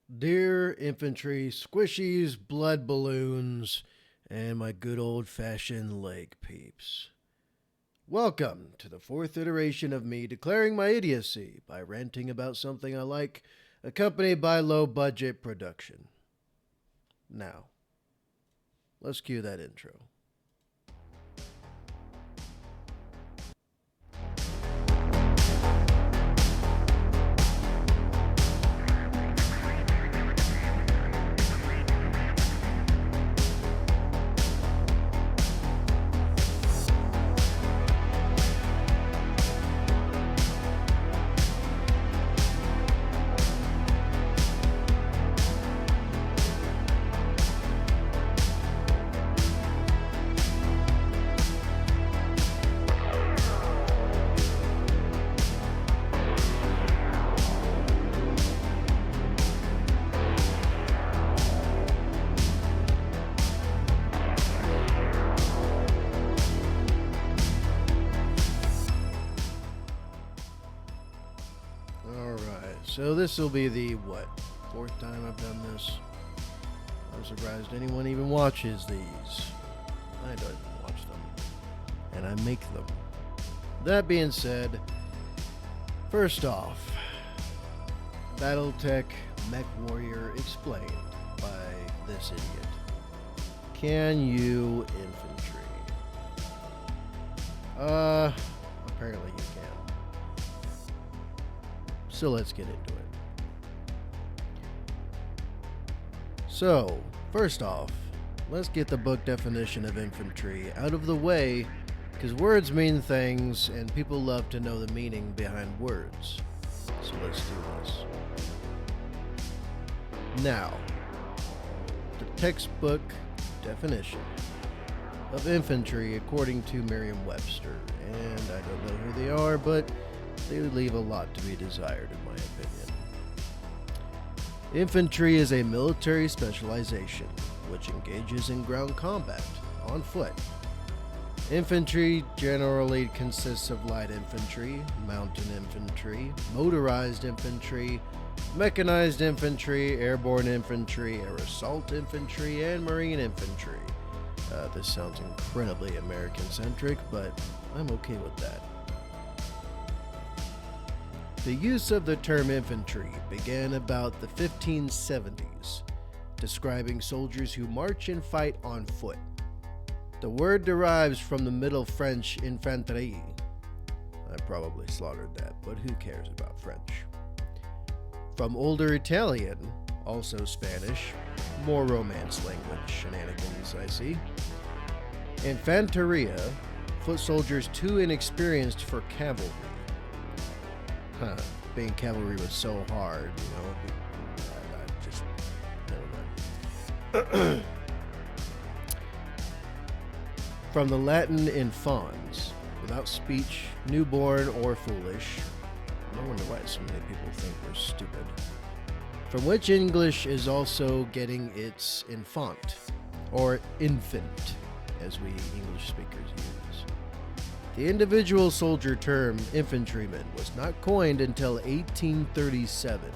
Dear infantry, squishies, blood balloons, and my good old-fashioned leg peeps. Welcome to the fourth iteration of me declaring my idiocy by ranting about something I like, accompanied by low-budget production. Now, let's cue that intro. So this will be the, fourth time I've done this. I'm surprised anyone even watches these. I don't even watch them. And I make them. That being said, first off, Battletech mechwarrior explained by this idiot. Can you infantry? Apparently you can. So let's get into it. So, first off, let's get the book definition of infantry out of the way, because words mean things and people love to know the meaning behind words. So let's do this. Now, the textbook definition of infantry according to Merriam-Webster, and I don't know who they are, but they would leave a lot to be desired in my opinion. Infantry is a military specialization which engages in ground combat on foot. Infantry generally consists of light infantry, mountain infantry, motorized infantry, mechanized infantry, airborne infantry, air assault infantry, and marine infantry. This sounds incredibly American-centric, but I'm okay with that. The use of the term infantry began about the 1570s, describing soldiers who march and fight on foot. The word derives from the Middle French infantry. I probably slaughtered that, but who cares about French? From Older Italian, also Spanish, more Romance language shenanigans I see. Infanteria, foot soldiers too inexperienced for cavalry. Being cavalry was so hard, I just, never mind. From the Latin infans, without speech, newborn, or foolish. No wonder why so many people think we're stupid. From which English is also getting its infant, or infant, as we English speakers use. The individual soldier term, infantryman, was not coined until 1837.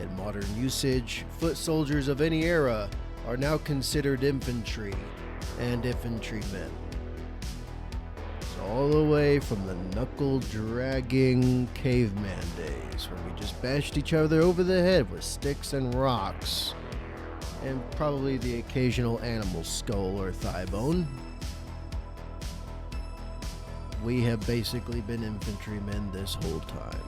In modern usage, foot soldiers of any era are now considered infantry and infantrymen. So all the way from the knuckle-dragging caveman days, when we just bashed each other over the head with sticks and rocks, and probably the occasional animal skull or thigh bone, we have basically been infantrymen this whole time.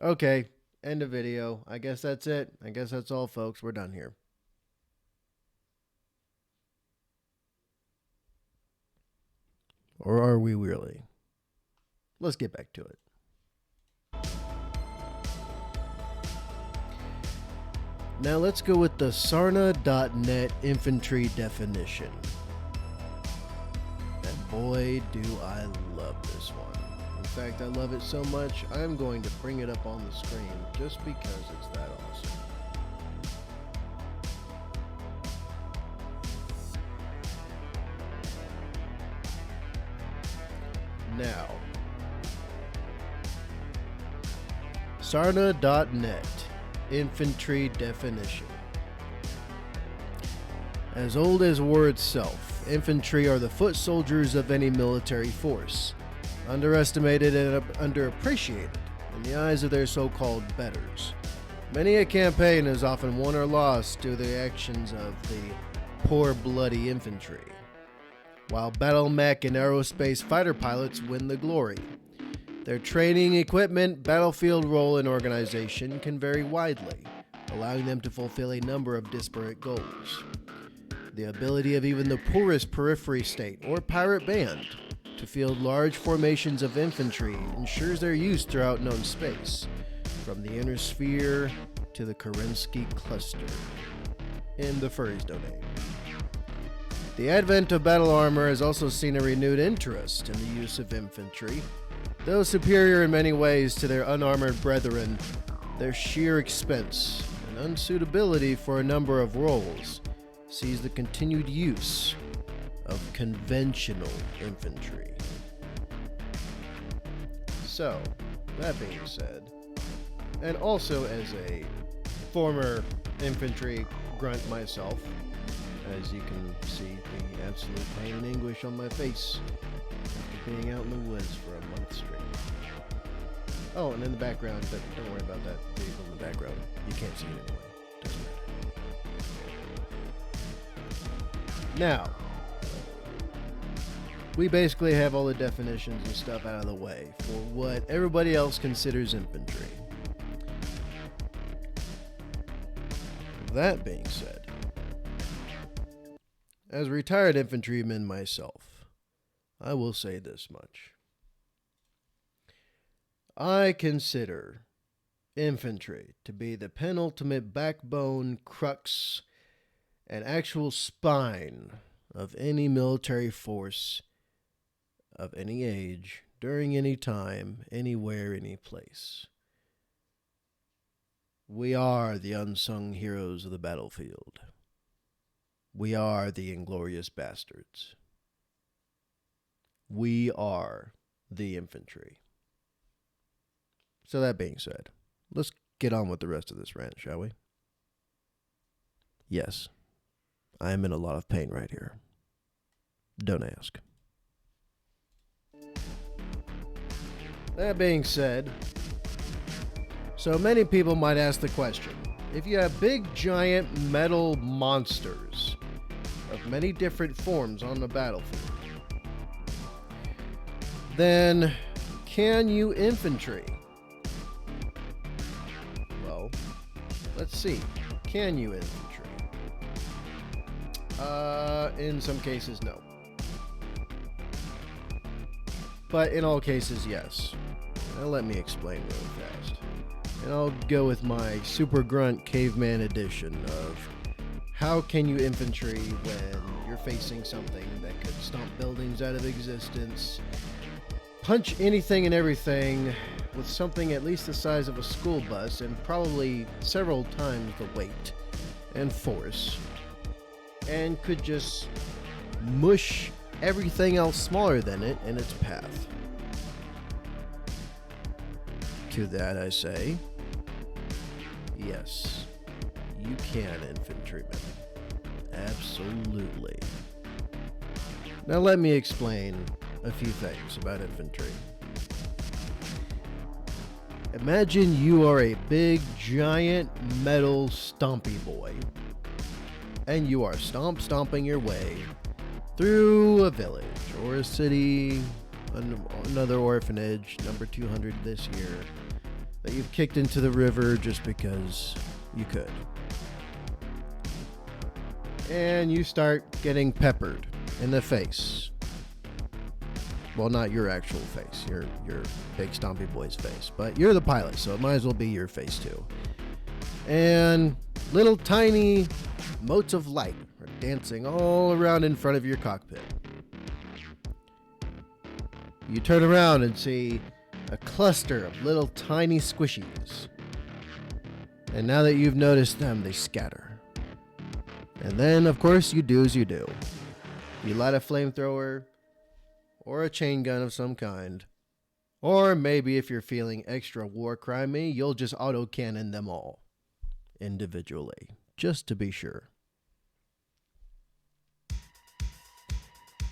Okay, end of video. I guess that's it. I guess that's all, folks. We're done here. Or are we really? Let's get back to it. Now let's go with the Sarna.net infantry definition. And boy, do I love this one. In fact, I love it so much, I'm going to bring it up on the screen just because it's that awesome. Now, Sarna.net Infantry definition. As old as war itself, infantry are the foot soldiers of any military force, underestimated and underappreciated in the eyes of their so-called betters. Many a campaign is often won or lost due to the actions of the poor bloody infantry, while battle mech and aerospace fighter pilots win the glory. Their training, equipment, battlefield role, and organization can vary widely, allowing them to fulfill a number of disparate goals. The ability of even the poorest periphery state or pirate band to field large formations of infantry ensures their use throughout known space, from the inner sphere to the Kerensky cluster. In the furries domain. The advent of battle armor has also seen a renewed interest in the use of infantry. Though superior in many ways to their unarmored brethren, their sheer expense and unsuitability for a number of roles sees the continued use of conventional infantry. So, that being said, and also as a former infantry grunt myself, as you can see the absolute pain and anguish on my face after being out in the woods for a month straight. Oh, and in the background, but don't worry about that vehicle in the background. You can't see it anyway. Doesn't matter. Now, we basically have all the definitions and stuff out of the way for what everybody else considers infantry. That being said, as a retired infantryman myself, I will say this much. I consider infantry to be the penultimate backbone, crux, and actual spine of any military force of any age, during any time, anywhere, any place. We are the unsung heroes of the battlefield. We are the inglorious bastards. We are the infantry. So that being said, let's get on with the rest of this rant, shall we? Yes, I am in a lot of pain right here. Don't ask. That being said, so many people might ask the question, if you have big giant metal monsters of many different forms on the battlefield, then can you infantry? Well, let's see. Can you infantry? In some cases, no. But in all cases, yes. Now let me explain really fast. And I'll go with my super grunt caveman edition of how can you infantry when you're facing something that could stomp buildings out of existence, punch anything and everything with something at least the size of a school bus and probably several times the weight and force, and could just mush everything else smaller than it in its path. To that I say, yes, you can, infantryman. Absolutely. Now let me explain a few things about infantry. Imagine you are a big, giant, metal stompy boy, and you are stomping your way through a village or a city, another orphanage, number 200 this year, that you've kicked into the river just because you could. And you start getting peppered in the face. Well, not your actual face, your big stompy boy's face, but you're the pilot, so it might as well be your face too. And little tiny motes of light are dancing all around in front of your cockpit. You turn around and see a cluster of little tiny squishies. And now that you've noticed them, they scatter. And then, of course, you do as you do. You light a flamethrower, or a chain gun of some kind, Or maybe if you're feeling extra war crimey, you'll just autocannon them all individually, just to be sure.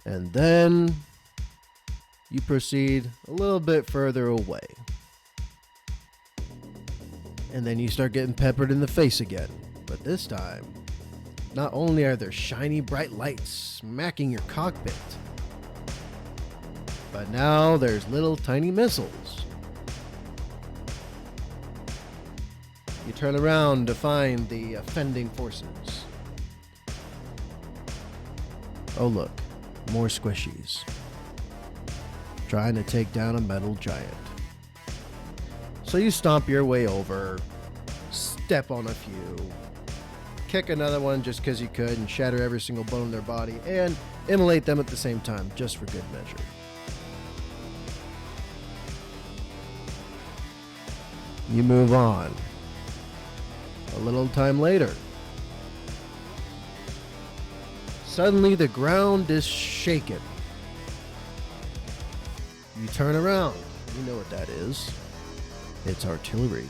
And then you proceed a little bit further away. And then you start getting peppered in the face again. But this time, not only are there shiny bright lights smacking your cockpit, but now there's little tiny missiles. You turn around to find the offending forces. Oh look, more squishies. Trying to take down a metal giant. So you stomp your way over, step on a few, kick another one just because you could, and shatter every single bone in their body, and immolate them at the same time, just for good measure. You move on. A little time later, suddenly the ground is shaken. You turn around. You know what that is. It's artillery.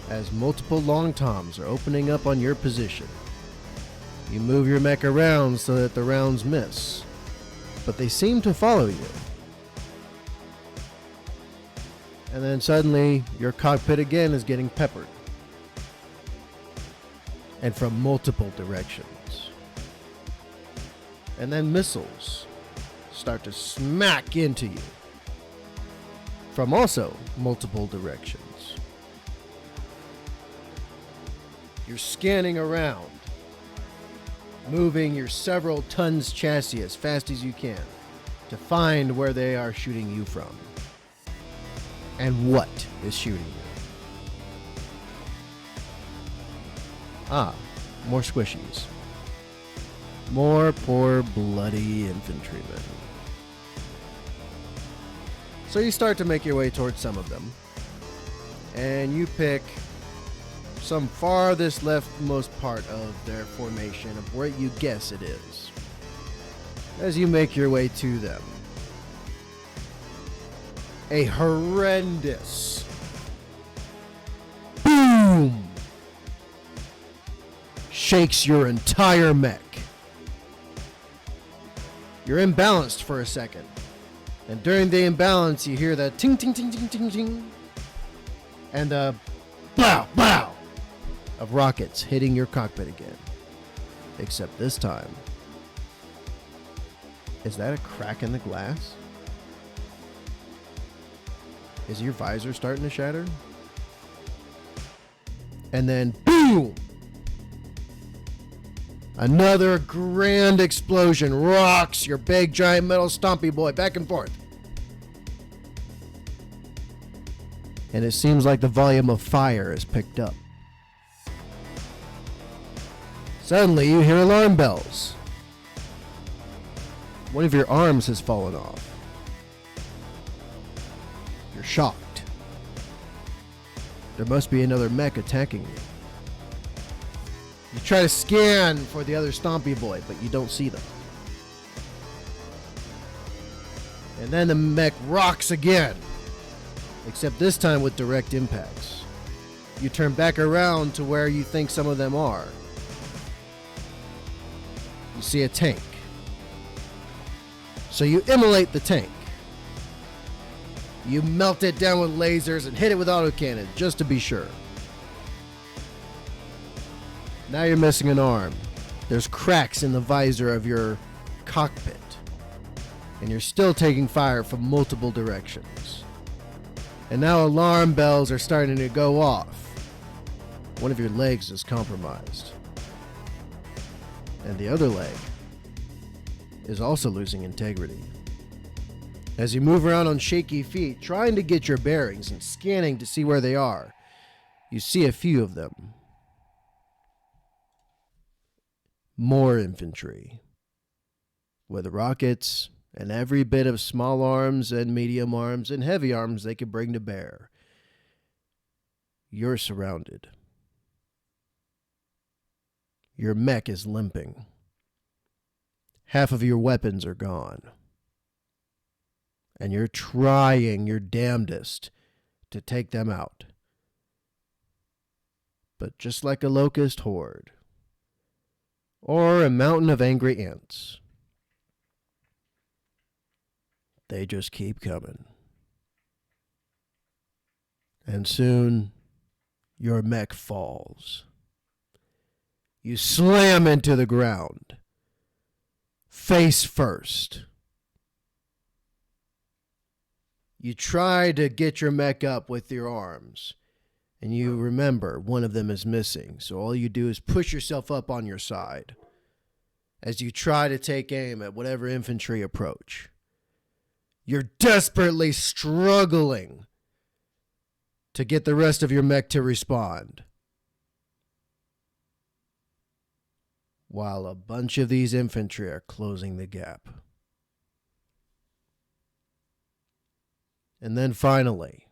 As multiple long toms are opening up on your position, you move your mech around so that the rounds miss, but they seem to follow you. And then suddenly, your cockpit again is getting peppered. And from multiple directions. And then missiles start to smack into you from also multiple directions. You're scanning around, moving your several tons chassis as fast as you can to find where they are shooting you from. And what is shooting you? Ah, more squishies. More poor bloody infantrymen. So you start to make your way towards some of them. And you pick some farthest leftmost part of their formation of where you guess it is. As you make your way to them, a horrendous boom shakes your entire mech. You're imbalanced for a second, and during the imbalance you hear the ting ting ting ting ting ting and the blow blow of rockets hitting your cockpit again. Except this time, is that a crack in the glass? Is your visor starting to shatter? And then boom! Another grand explosion rocks your big giant metal stompy boy back and forth. And it seems like the volume of fire is picked up. Suddenly you hear alarm bells. One of your arms has fallen off. You're shocked. There must be another mech attacking you. You try to scan for the other stompy boy, but you don't see them. And then the mech rocks again, except this time with direct impacts. You turn back around to where you think some of them are. You see a tank. So you immolate the tank. You melt it down with lasers and hit it with autocannon, just to be sure. Now you're missing an arm. There's cracks in the visor of your cockpit. And you're still taking fire from multiple directions. And now alarm bells are starting to go off. One of your legs is compromised. And the other leg is also losing integrity. As you move around on shaky feet, trying to get your bearings and scanning to see where they are, you see a few of them. More infantry. With rockets and every bit of small arms and medium arms and heavy arms they could bring to bear. You're surrounded. Your mech is limping. Half of your weapons are gone. and you're trying your damnedest to take them out. But just like a locust horde, or a mountain of angry ants, they just keep coming. And soon, your mech falls. You slam into the ground, face first. You try to get your mech up with your arms, and you remember one of them is missing, so all you do is push yourself up on your side as you try to take aim at whatever infantry approach. You're desperately struggling to get the rest of your mech to respond, while a bunch of these infantry are closing the gap. And then finally,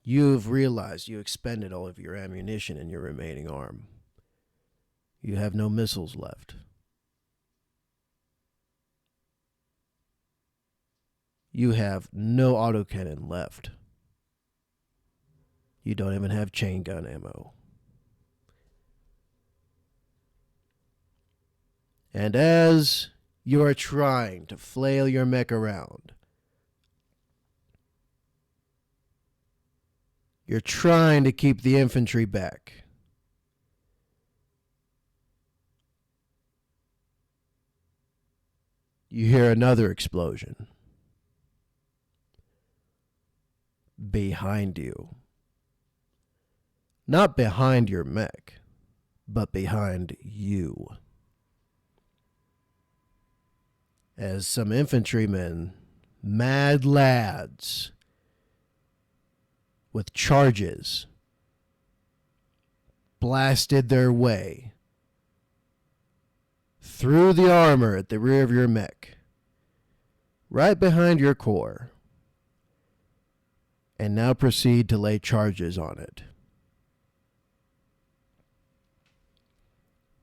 you've realized you expended all of your ammunition in your remaining arm. You have no missiles left. You have no autocannon left. You don't even have chain gun ammo. And as you are trying to flail your mech around, you're trying to keep the infantry back. You hear another explosion behind you. Not behind your mech, but behind you. As some infantrymen, mad lads with charges, blasted their way through the armor at the rear of your mech, right behind your core, and now proceed to lay charges on it.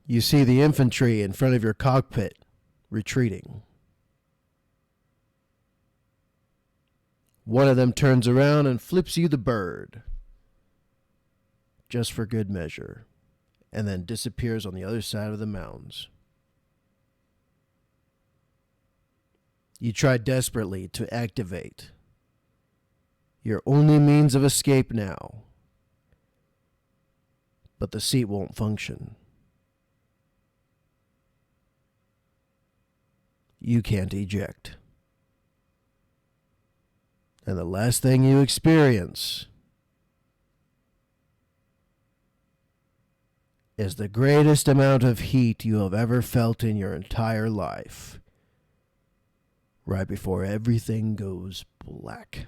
You see the infantry in front of your cockpit retreating. One of them turns around and flips you the bird, just for good measure, and then disappears on the other side of the mounds. You try desperately to activate your only means of escape now, but the seat won't function. You can't eject. And the last thing you experience is the greatest amount of heat you have ever felt in your entire life, right before everything goes black.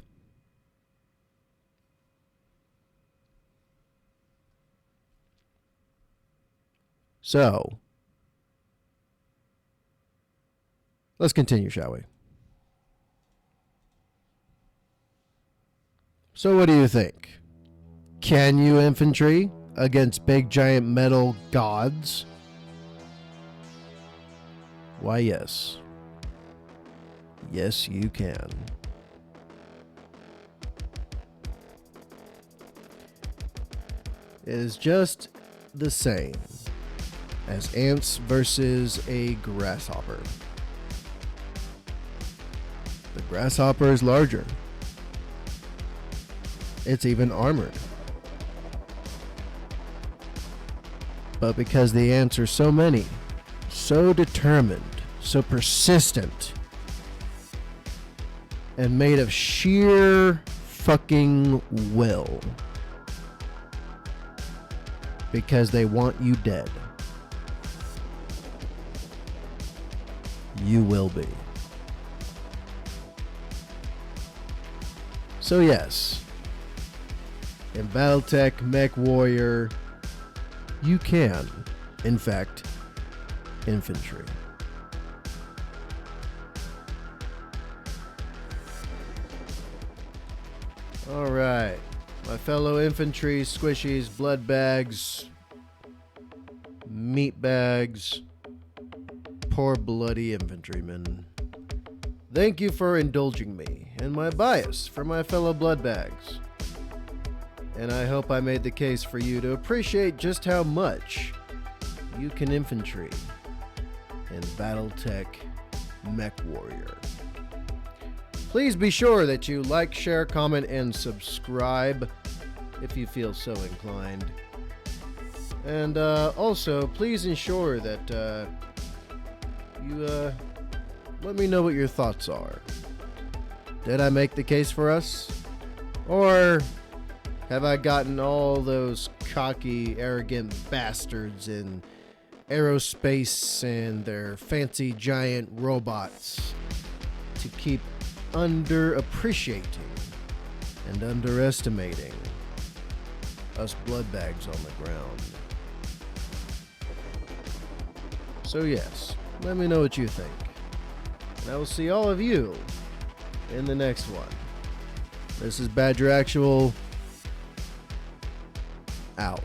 So, let's continue, shall we? So what do you think? Can you infantry against big giant metal gods? Why, yes. Yes, you can. It is just the same as ants versus a grasshopper. The grasshopper is larger. It's even armored. But because the ants are so many, so determined, so persistent, and made of sheer fucking will, because they want you dead, you will be. So yes, in Battletech mechwarrior, you can, in fact, infantry. Alright, my fellow infantry, squishies, blood bags, meat bags, poor bloody infantrymen. Thank you for indulging me and my bias for my fellow bloodbags. And I hope I made the case for you to appreciate just how much you can infantry in Battletech mechwarrior. Please be sure that you like, share, comment, and subscribe if you feel so inclined. And also, please ensure that you let me know what your thoughts are. Did I make the case for us? Or have I gotten all those cocky, arrogant bastards in aerospace and their fancy giant robots to keep underappreciating and underestimating us bloodbags on the ground? So yes, let me know what you think. And I will see all of you in the next one. This is Badger Actual, out.